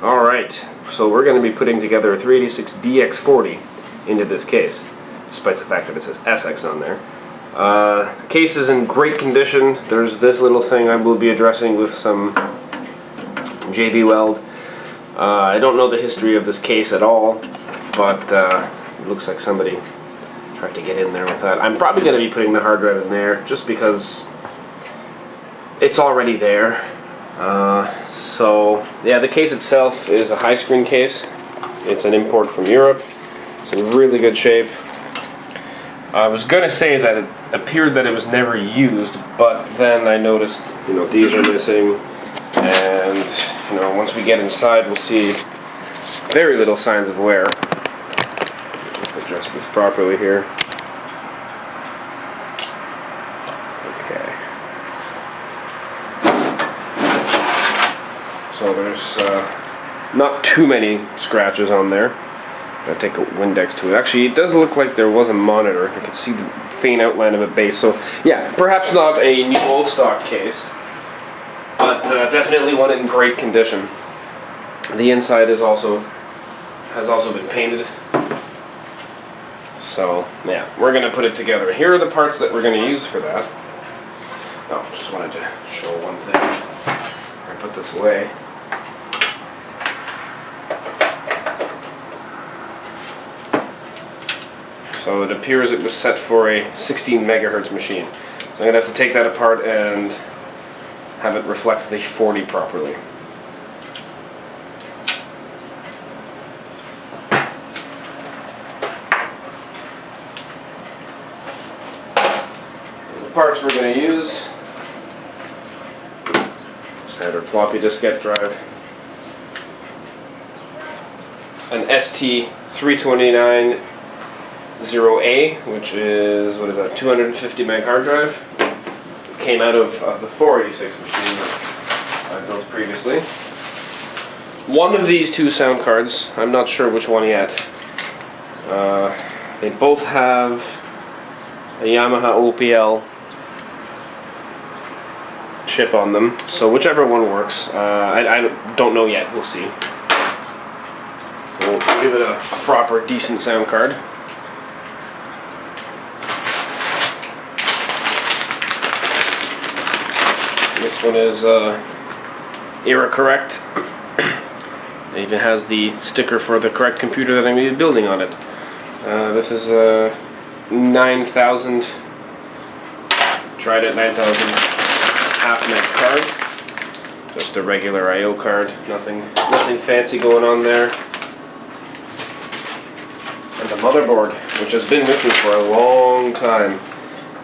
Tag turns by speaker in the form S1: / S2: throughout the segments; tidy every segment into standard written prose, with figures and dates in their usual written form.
S1: Alright, so we're going to be putting together a 386DX40 into this case, despite the fact that it says SX on there. The case is in great condition. There's this little thing I will be addressing with some JB Weld. I don't know the history of this case at all, but it looks like somebody tried to get in there with that. I'm probably going to be putting the hard drive in there just because it's already there. So yeah, the case itself is a high screen case. It's an import from Europe. It's in really good shape. I was gonna say that it appeared that it was never used, but then I noticed, these are missing, and once we get inside, we'll see very little signs of wear. Just adjust this properly here. So there's not too many scratches on there. I'll take a Windex to it. Actually, it does look like there was a monitor. I can see the faint outline of a base. So yeah, perhaps not a new old stock case, but definitely one in great condition. The inside has also been painted. So yeah, we're gonna put it together. Here are the parts that we're gonna use for that. Oh, just wanted to show one thing. I put this away. So it appears it was set for a 16 megahertz machine. So I'm going to have to take that apart and have it reflect the 40 properly. The parts we're going to use: standard floppy diskette drive, an ST329 0A, which is, 250 meg hard drive. It came out of the 486 machine that I built previously. One of these two sound cards, I'm not sure which one yet. They both have a Yamaha OPL chip on them, so whichever one works. I don't know yet, we'll see. We'll give it a proper, decent sound card. This one is era correct. It even has the sticker for the correct computer that I'm going to be building on it. This is a 9000, tried at 9000 half-net card. Just a regular I/O card. Nothing fancy going on there. And the motherboard, which has been with me for a long time.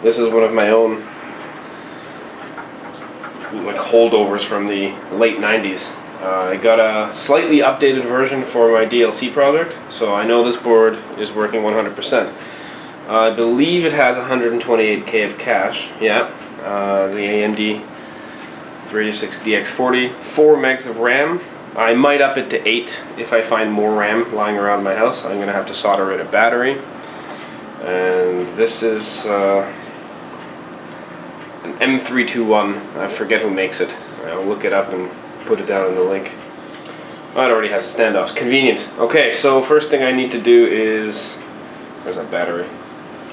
S1: This is one of my own holdovers from the late 90s. I got a slightly updated version for my DLC project, so I know this board is working 100%. I believe it has 128K of cache. Yeah, the AMD 386DX40, 4 megs of RAM. I might up it to 8 if I find more RAM lying around my house. I'm gonna have to solder in a battery. And this is an M321, I forget who makes it. I'll look it up and put it down in the link. Oh, it already has a standoff. Convenient. Okay, so first thing I need to do is, where's that battery?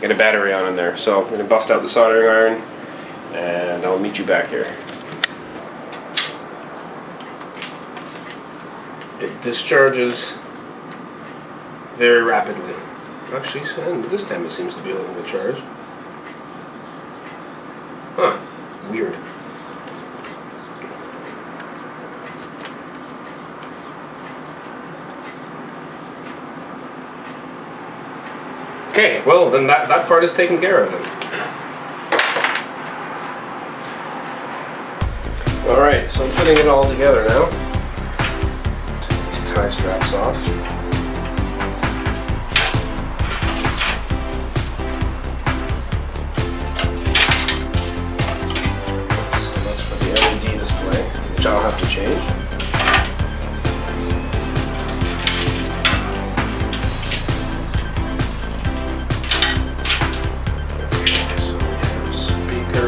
S1: Get a battery on in there. So I'm going to bust out the soldering iron and I'll meet you back here. It discharges very rapidly. Actually, this time it seems to be holding the charge. Huh, weird. Okay, well then that part is taken care of then. Alright, so I'm putting it all together now. Take these tie straps off. I'll have to change. So we have a speaker.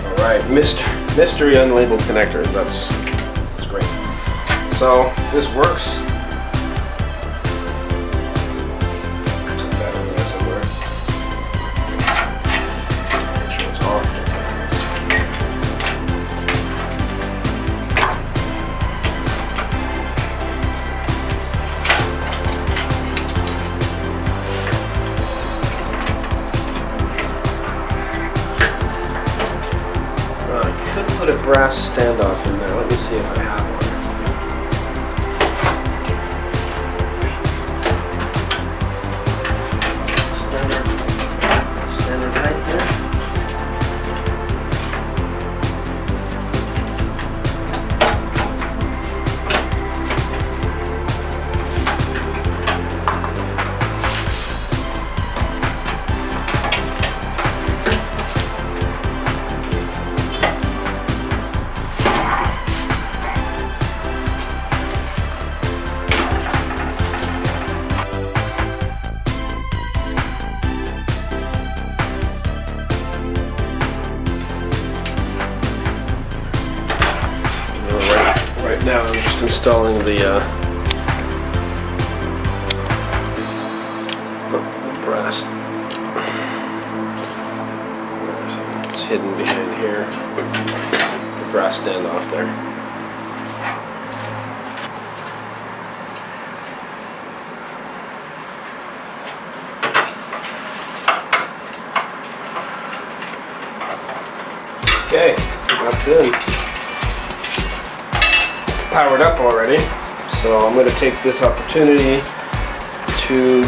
S1: Alright, mystery unlabeled connectors. That's great. So this works. I took that over there somewhere. Make sure it's off. I could put a brass standoff in there. Let me see if I have one. Standard height there. Now I'm just installing the brass. It's hidden behind here. The brass standoff there. Okay, that's it. Powered up already, so I'm going to take this opportunity to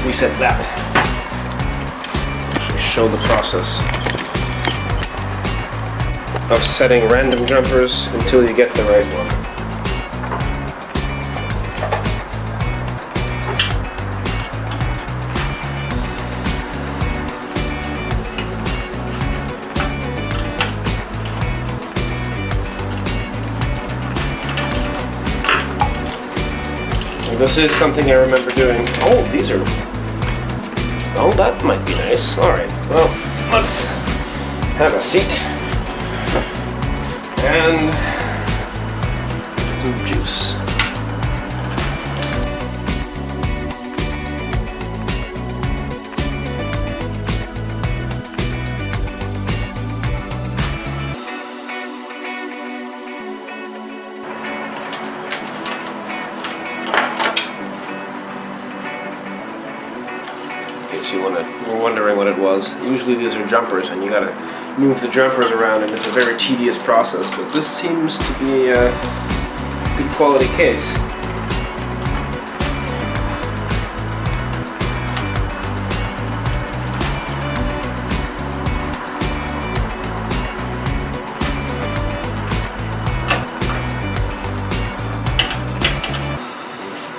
S1: reset that. Actually show the process of setting random jumpers until you get the right one. This is something I remember doing. Oh, these are... Oh, that might be nice. Alright, well, let's have a seat. And some juice. So you were wondering what it was. Usually these are jumpers and you gotta move the jumpers around and it's a very tedious process, but this seems to be a good quality case.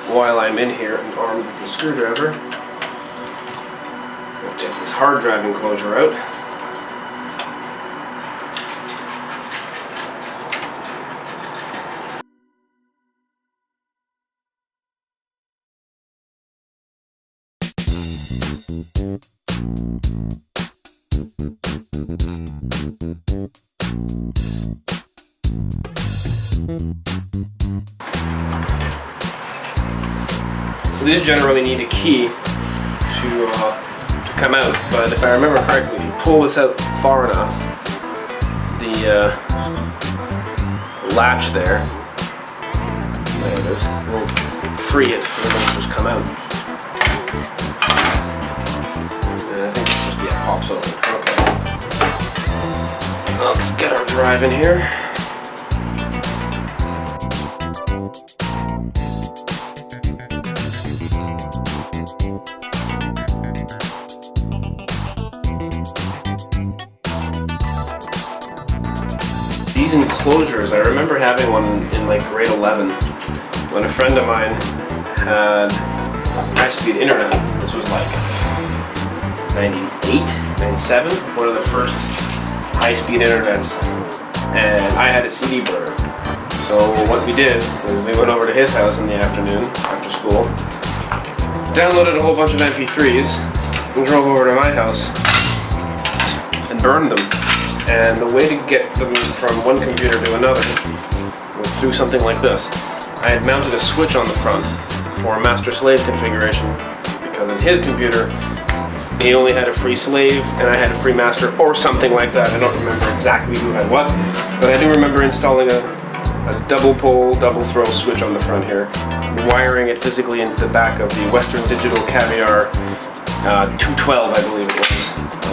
S1: While I'm in here and armed with the screwdriver, I'll take this hard drive enclosure out. So these generally need a key to come out, but if I remember correctly, if you pull this out far enough, the latch there it is, will free it and it'll just come out. And I think it's just, yeah, pops open. Okay. Let's get our drive in here. These enclosures, I remember having one in like grade 11 when a friend of mine had high-speed internet. This was like 98, 97, one of the first high-speed internets, and I had a CD player. So what we did was we went over to his house in the afternoon after school, downloaded a whole bunch of MP3s, and drove over to my house and burned them. And the way to get them from one computer to another was through something like this. I had mounted a switch on the front for a master-slave configuration because in his computer he only had a free slave and I had a free master or something like that. I don't remember exactly who had what, but I do remember installing a double pole, double throw switch on the front here, wiring it physically into the back of the Western Digital Caviar 212, I believe it was.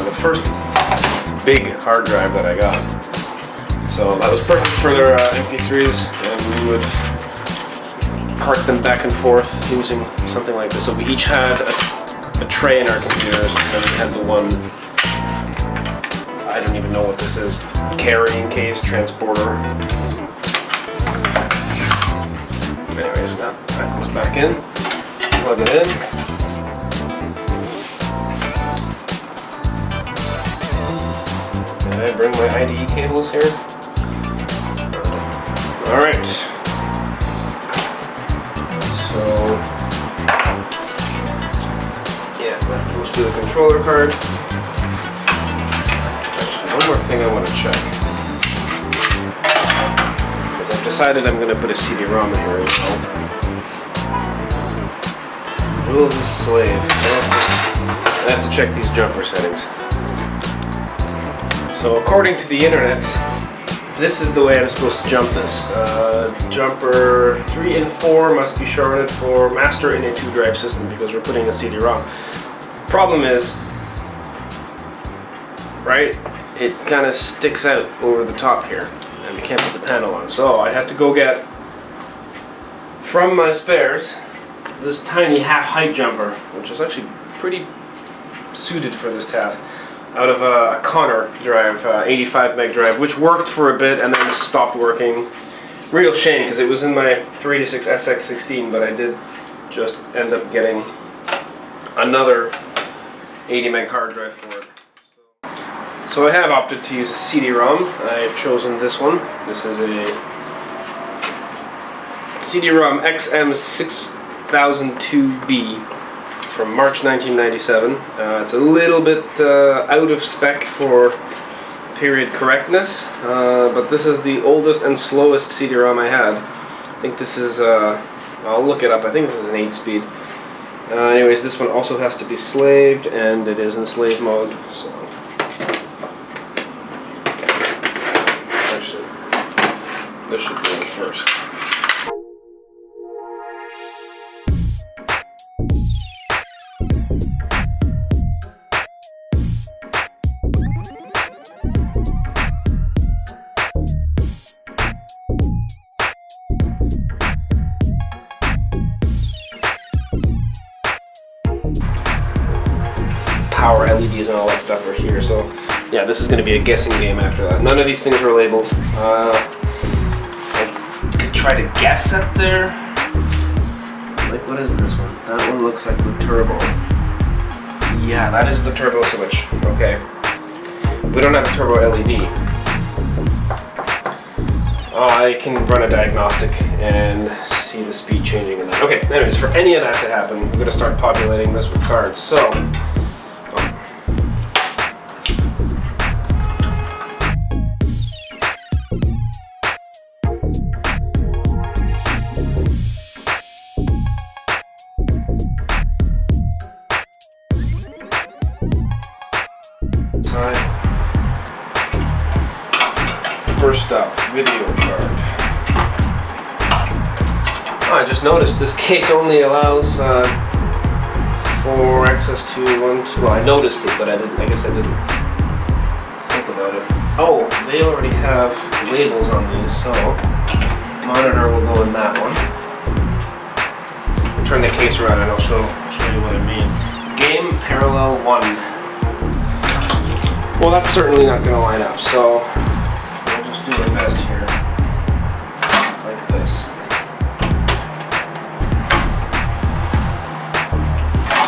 S1: The first big hard drive that I got. So that was perfect for their MP3s, and we would cart them back and forth using something like this. So we each had a tray in our computers, and we had the one, I don't even know what this is, carrying case, transporter. Anyways, that goes back in, plug it in. Did I bring my IDE cables here? Alright. So, yeah, that goes to the controller card. Actually, one more thing I want to check. Because I've decided I'm going to put a CD-ROM in here as well. Will this slave? I have to check these jumper settings. So according to the internet, this is the way I'm supposed to jump this. Jumper 3 and 4 must be sharded for master in a 2-drive system because we're putting a CD-ROM. Problem is, right, it kind of sticks out over the top here and we can't put the panel on. So I had to go get, from my spares, this tiny half-height jumper, which is actually pretty suited for this task, out of a Connor drive, 85 meg drive, which worked for a bit and then stopped working. Real shame because it was in my 386 SX16, but I did just end up getting another 80 meg hard drive for it. So I have opted to use a CD-ROM. I've chosen this one. This is a CD-ROM XM6002B. From March 1997. It's a little bit out of spec for period correctness, but this is the oldest and slowest CD-ROM I had. I think this is, I'll look it up, I think this is an 8-speed. Anyways, this one also has to be slaved, and it is in slave mode, so. Actually, this should go in first. Power LEDs and all that stuff are here, so yeah, this is going to be a guessing game after that. None of these things were labeled. I could try to guess at there. Like, what is this one? That one looks like the turbo. Yeah, that is the turbo switch. Okay. We don't have a turbo LED. I can run a diagnostic and see the speed changing in that. Okay, anyways, for any of that to happen, we're going to start populating this with cards. So, first up, video card. I just noticed this case only allows for access to one, two. Well, I noticed it, but I guess I didn't think about it. Oh, they already have labels on these, so monitor will go in that one. I'll turn the case around and I'll show you what it means. Game parallel 1. Well, that's certainly not going to line up, so I'll just do my best here, like this.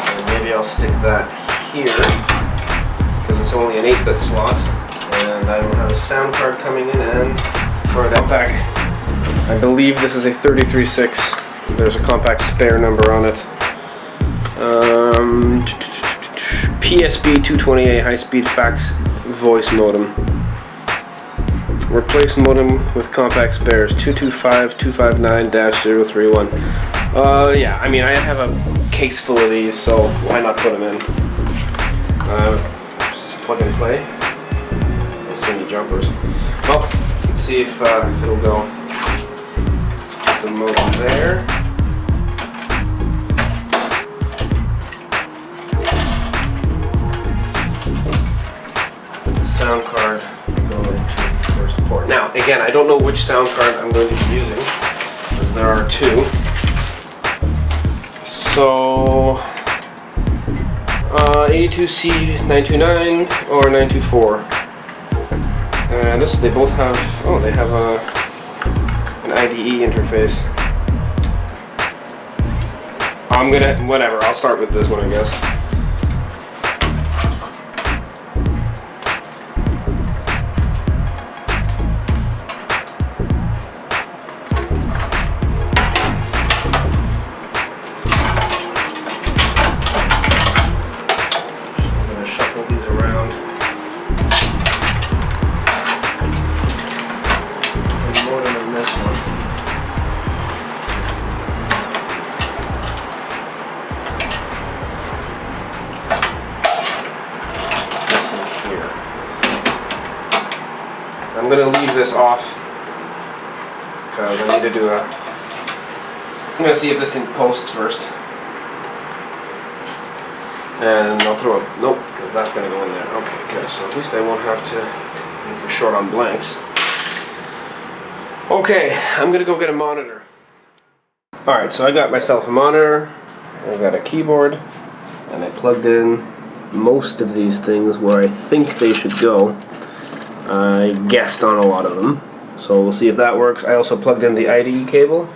S1: And maybe I'll stick that here, because it's only an 8-bit slot, and I will have a sound card coming in, and for the Kompakt, I believe this is a 33.6. There's a Kompakt spare number on it. PSB 228 high-speed fax voice modem. replace modem with Kompakt spares 225.259-031. Yeah, I mean, I have a case full of these, so why not put them in? Just plug and play. Don't see any jumpers. Well, let's see if it'll go. Put the modem there. Sound card go into the first port. Now, again, I don't know which sound card I'm going to be using, because there are two. So, 82C929 or 924. And this, they both have, oh, they have an IDE interface. I'm gonna, whatever, I'll start with this one, I guess. I'm going to leave this off because I need to do I'm going to see if this thing posts first. And I'll throw a, nope, because that's going to go in there. Okay, good. So at least I won't have to be short on blanks. Okay, I'm going to go get a monitor. Alright, so I got myself a monitor, I got a keyboard, and I plugged in most of these things where I think they should go. I guessed on a lot of them, so we'll see if that works. I also plugged in the IDE cable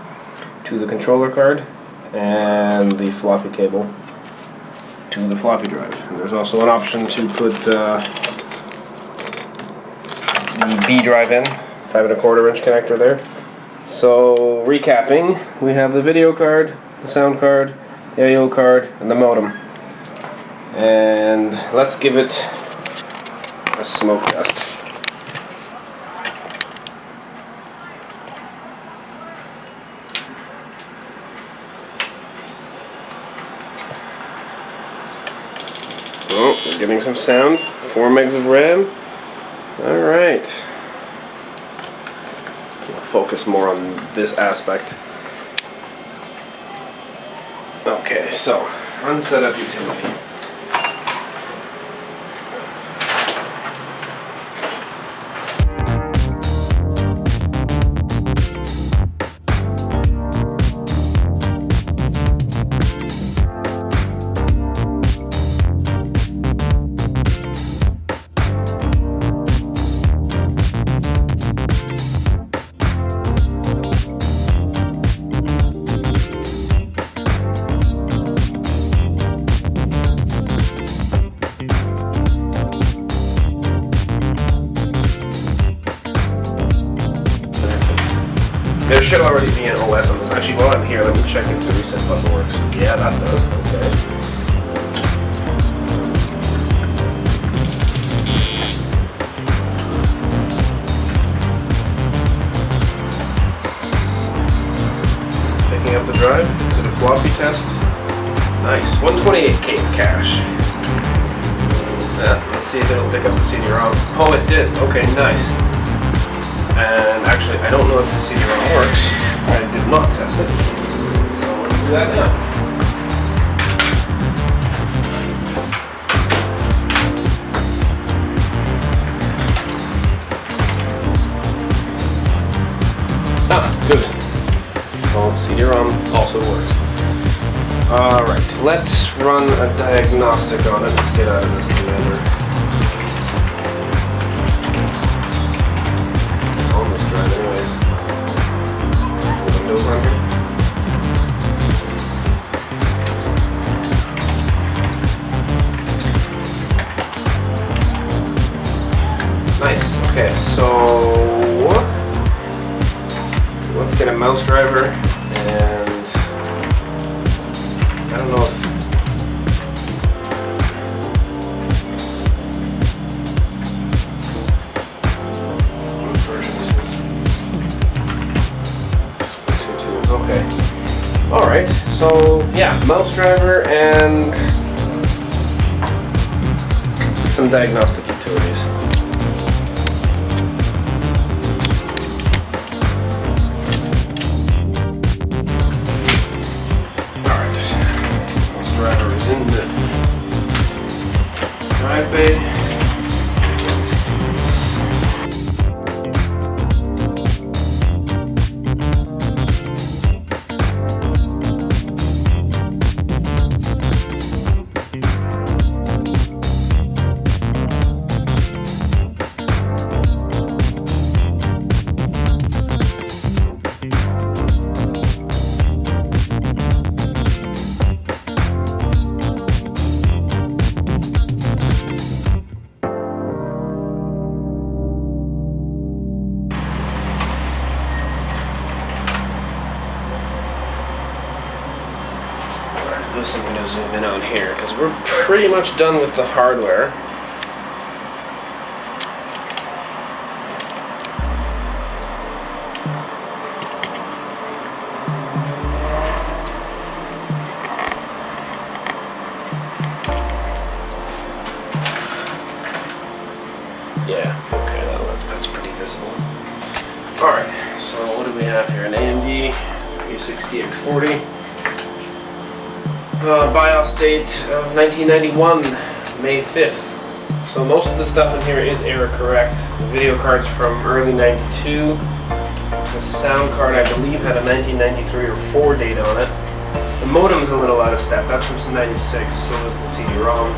S1: to the controller card and the floppy cable to the floppy drive. And there's also an option to put the B drive in, 5¼ inch connector there. So recapping, we have the video card, the sound card, the I/O card, and the modem. And let's give it a smoke test. Oh, we're getting some sound. 4 megs of RAM. Alright. We'll focus more on this aspect. Okay, so run setup utility. There should already be an OS on this. Actually, while I'm here, let me check if the reset button works. Yeah, that does. Okay. Picking up the drive to the floppy test. Nice. 128K of cache. Let's see if it'll pick up the CD-ROM. Oh, it did. Okay, nice. And actually, I don't know if the CD-ROM works. I did not test it. So let's do that now. Ah, good. So CD-ROM also works. Alright, let's run a diagnostic on it. Let's get out of this commander. Anyways, Windows on here. Nice. Okay, so let's get a mouse driver, and I don't know if version So yeah, mouse driver and some diagnostic utilities. Alright, mouse driver is in the drive bay. This I'm going to zoom in on here because we're pretty much done with the hardware. Yeah, okay, that's pretty visible. Alright, so what do we have here? An AMD 36DX40. BIOS date of 1991, May 5th. So most of the stuff in here is error correct. The video card's from early 92. The sound card, I believe, had a 1993 or 4 date on it. The modem's a little out of step. That's from 96, so is the CD-ROM.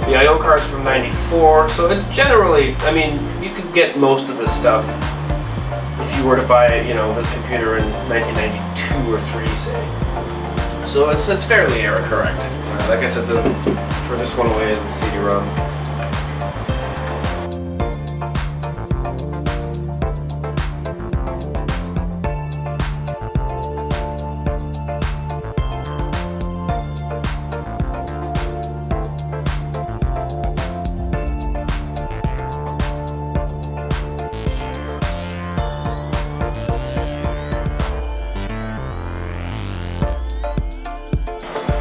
S1: The I/O card's from 94, so it's generally, I mean, you could get most of this stuff if you were to buy, you know, this computer in 1992 or 3, say. So it's fairly error correct. Like I said, for this one away is the CD-ROM.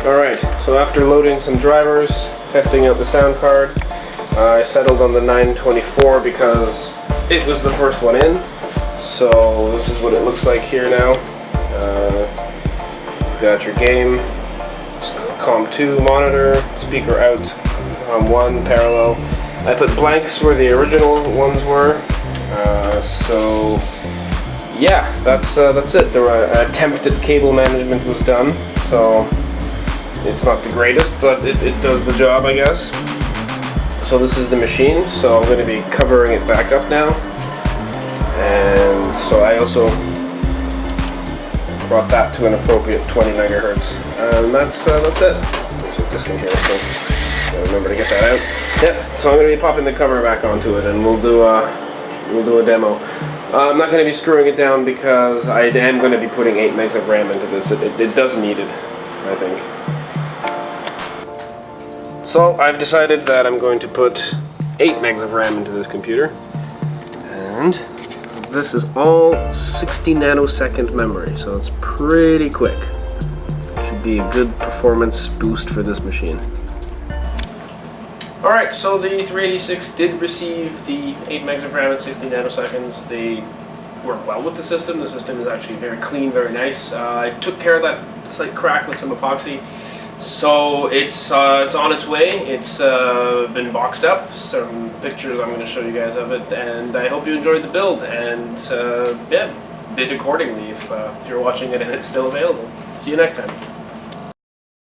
S1: Alright, so after loading some drivers, testing out the sound card, I settled on the 924 because it was the first one in. So this is what it looks like here now. You've got your game, COM2 monitor, speaker out, COM1 parallel. I put blanks where the original ones were. So yeah, that's it. The attempt at cable management was done. So it's not the greatest, but it does the job, I guess. So this is the machine, so I'm going to be covering it back up now. And so I also brought that to an appropriate 20 megahertz. And that's it. There's a disc in here, so gotta remember to get that out. Yep, so I'm going to be popping the cover back onto it, and we'll do a demo. I'm not going to be screwing it down because I am going to be putting 8 megs of RAM into this. It does need it, I think. So I've decided that I'm going to put 8 megs of RAM into this computer, and this is all 60 nanosecond memory, so it's pretty quick. Should be a good performance boost for this machine. Alright, so the 386 did receive the 8 megs of RAM at 60 nanoseconds. They work well with the system. The system is actually very clean, very nice. I took care of that slight crack with some epoxy. So it's on its way. It's been boxed up. Some pictures I'm going to show you guys of it, and I hope you enjoyed the build. And yeah, bid accordingly if you're watching it and it's still available. See you next time.